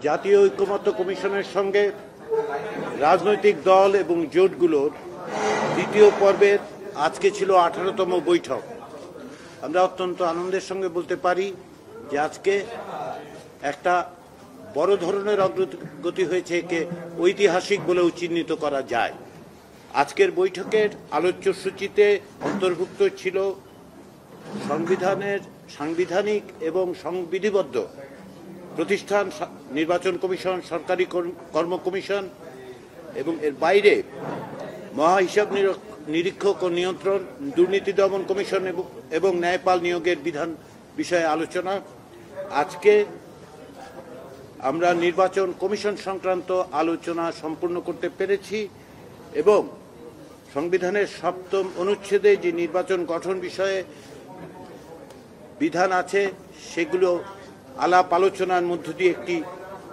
জাতীয় ঐক্যমত্য কমিশনের সঙ্গে রাজনৈতিক দল এবং জোটগুলোর দ্বিতীয় পর্বের আজকে ছিল 18তম বৈঠক। আমরা অত্যন্ত আনন্দের সঙ্গে বলতে পারি যে আজকে একটা বড় ধরনের অগ্রগতি হয়েছে, একে ঐতিহাসিক বলেও চিহ্নিত করা যায়। আজকের বৈঠকের আলোচ্য সূচিতে অন্তর্ভুক্ত ছিল সাংবিধানিক এবং সংবিধিবদ্ধ প্রতিষ্ঠান, নির্বাচন কমিশন, সরকারি কর্ম কমিশন এবং এর বাইরে মহাহিসাব নিরীক্ষক ও নিয়ন্ত্রণ, দুর্নীতি দমন কমিশন এবং ন্যায়পাল নিয়োগের বিধান বিষয়ে আলোচনা। আজকে আমরা নির্বাচন কমিশন সংক্রান্ত আলোচনা সম্পূর্ণ করতে পেরেছি এবং সংবিধানের 7ম অনুচ্ছেদে যে নির্বাচন গঠন বিষয়ে বিধান আছে সেগুলো আলাপ আলোচনার মধ্য দিয়ে একটি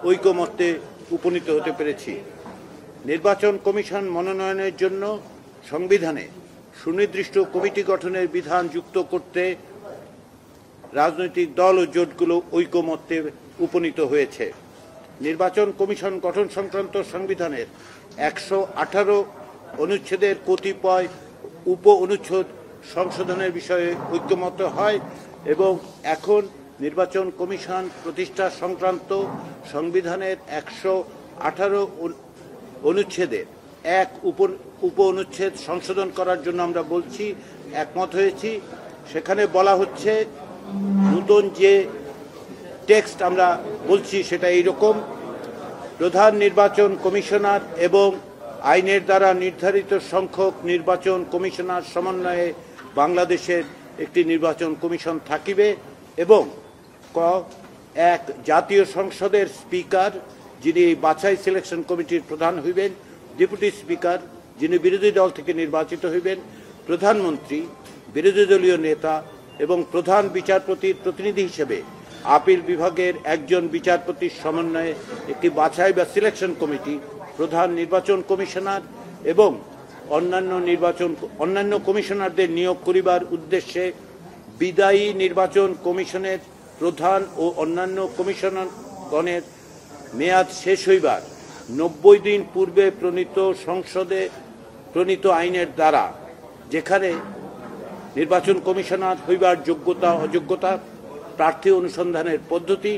ঐকমত্যে উপনীত হতে পেরেছি। নির্বাচন কমিশন মনোনয়নের জন্য সংবিধানে সুনির্দিষ্ট কমিটি গঠনের বিধান যুক্ত করতে রাজনৈতিক দল ও জোটগুলো ঐকমত্যে উপনীত হয়েছে। নির্বাচন কমিশন গঠন সংক্রান্ত সংবিধানের 118 অনুচ্ছেদের কতিপয় উপ অনুচ্ছেদ সংশোধনের বিষয়ে ঐকমত্য হয় এবং এখন নির্বাচন কমিশন প্রতিষ্ঠা সংক্রান্ত সংবিধানের 118 অনুচ্ছেদের এক উপ অনুচ্ছেদ সংশোধন করার জন্য আমরা একমত হয়েছি। সেখানে বলা হচ্ছে, নতুন যে টেক্সট আমরা বলছি সেটা এইরকম: প্রধান নির্বাচন কমিশনার এবং আইনের দ্বারা নির্ধারিত সংখ্যক নির্বাচন কমিশনার সমন্বয়ে বাংলাদেশের একটি নির্বাচন কমিশন থাকিবে এবং এক জাতীয় সংসদের স্পিকার, যিনি বাছাই সিলেকশন কমিটির প্রধান হইবেন, ডেপুটি স্পিকার, যিনি বিরোধী দল থেকে নির্বাচিত হইবেন, প্রধানমন্ত্রী, বিরোধী দলীয় নেতা এবং প্রধান বিচারপতির প্রতিনিধি হিসেবে আপিল বিভাগের একজন বিচারপতির সমন্বয়ে একটি বাছাই বা সিলেকশন কমিটি, প্রধান নির্বাচন কমিশনার এবং অন্যান্য কমিশনারদের নিয়োগ করিবার উদ্দেশ্যে বিদায়ী নির্বাচন কমিশনের প্রধান ও অন্যান্য কমিশনারগণের মেয়াদ শেষ হইবার 90 দিন পূর্বে সংসদে প্রণীত আইনের দ্বারা, যেখানে নির্বাচন কমিশনার হইবার যোগ্যতা অযোগ্যতা, প্রার্থী অনুসন্ধানের পদ্ধতি,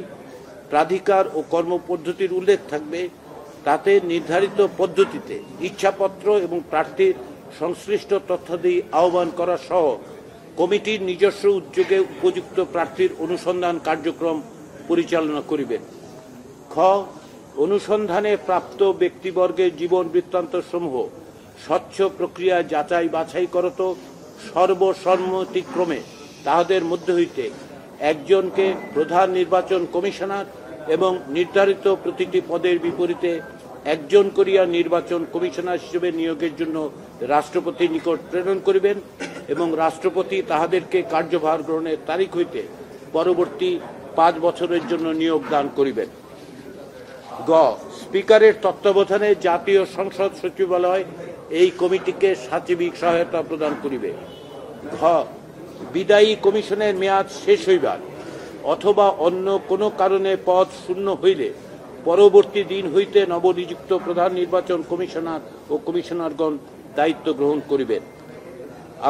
প্রাধিকার ও কর্মপদ্ধতির উল্লেখ থাকবে, তাতে নির্ধারিত পদ্ধতিতে ইচ্ছাপত্র এবং প্রার্থীর সংশ্লিষ্ট তথ্যাদি আহ্বান করা সহ কমিটির নিজস্ব উদ্যোগে উপযুক্ত প্রার্থীর অনুসন্ধান কার্যক্রম পরিচালনা করিবেন। অনুসন্ধানে প্রাপ্ত ব্যক্তিবর্গের জীবন বৃত্তান্ত সমূহ স্বচ্ছ প্রক্রিয়া যাচাই বাছাই করত সর্বসম্মতিক্রমে তাহাদের মধ্য হইতে একজনকে প্রধান নির্বাচন কমিশনার এবং নির্ধারিত প্রতিটি পদের বিপরীতে একজন করিয়া নির্বাচন কমিশনার হিসেবে নিয়োগের জন্য রাষ্ট্রপতির নিকট প্রেরণ করিবেন এবং রাষ্ট্রপতি তাহাদেরকে কার্যভার গ্রহণের তারিখ হইতে পরবর্তী 5 বছরের জন্য নিয়োগ দান করিবেন। স্পিকারের তত্ত্বাবধানে জাতীয় সংসদ সচিবালয় এই কমিটিকে সাচিবিক সহায়তা প্রদান করিবে। বিদায়ী কমিশনের মেয়াদ শেষ হইবার অথবা অন্য কোনো কারণে পদ শূন্য হইলে পরবর্তী দিন হইতে নবনিযুক্ত প্রধান নির্বাচন কমিশনার ও কমিশনারগণ দায়িত্ব গ্রহণ করিবেন।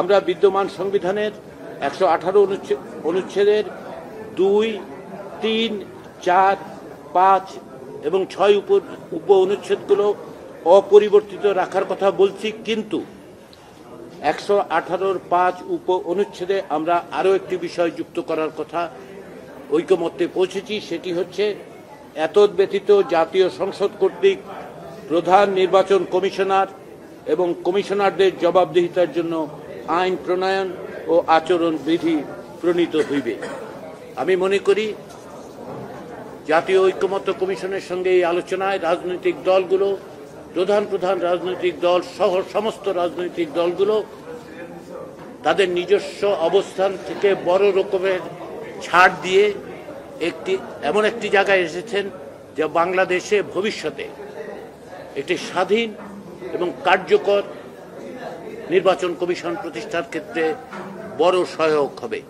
আমরা বিদ্যমান সংবিধানের 118 অনুচ্ছেদের 2, 3, 4, 5 এবং 6 উপ অনুচ্ছেদগুলো অপরিবর্তিত রাখার কথা বলছি, কিন্তু 118-র 5 উপ অনুচ্ছেদে আমরা আরও একটি বিষয় যুক্ত করার কথা ঐকমত্যে পৌঁছেছি। সেটি হচ্ছে, এতদ ব্যতীত জাতীয় সংসদ কর্তৃক প্রধান নির্বাচন কমিশনার এবং কমিশনারদের জবাবদিহিতার জন্য আইন প্রণয়ন ও আচরণ বিধি প্রণীত হইবে। আমি মনে করি জাতীয় ঐক্যমত্য কমিশনের সঙ্গে এই আলোচনায় রাজনৈতিক দলগুলো, প্রধান রাজনৈতিক দল সহ সমস্ত রাজনৈতিক দলগুলো তাদের নিজস্ব অবস্থান থেকে বড় রকমের ছাড় দিয়ে এমন একটি জায়গায় এসেছেন যা বাংলাদেশে ভবিষ্যতে একটি স্বাধীন এবং কার্যকর নির্বাচন কমিশন প্রতিষ্ঠার ক্ষেত্রে বড় সহায়ক হবে।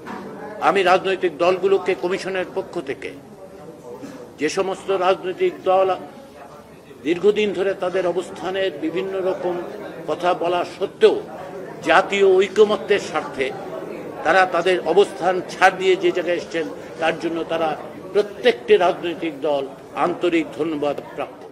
আমি রাজনৈতিক দলগুলোকে কমিশনের পক্ষ থেকে যে সমস্ত রাজনৈতিক দল দীর্ঘদিন ধরে তাদের অবস্থানের বিভিন্ন রকম কথা বলা সত্ত্বেও জাতীয় ঐকমত্যের স্বার্থে তারা তাদের অবস্থান ছাড় দিয়ে যে জায়গায় এসেছেন, তার জন্য তারা প্রত্যেকটি রাজনৈতিক দল আন্তরিক ধন্যবাদ প্রাপ্ত।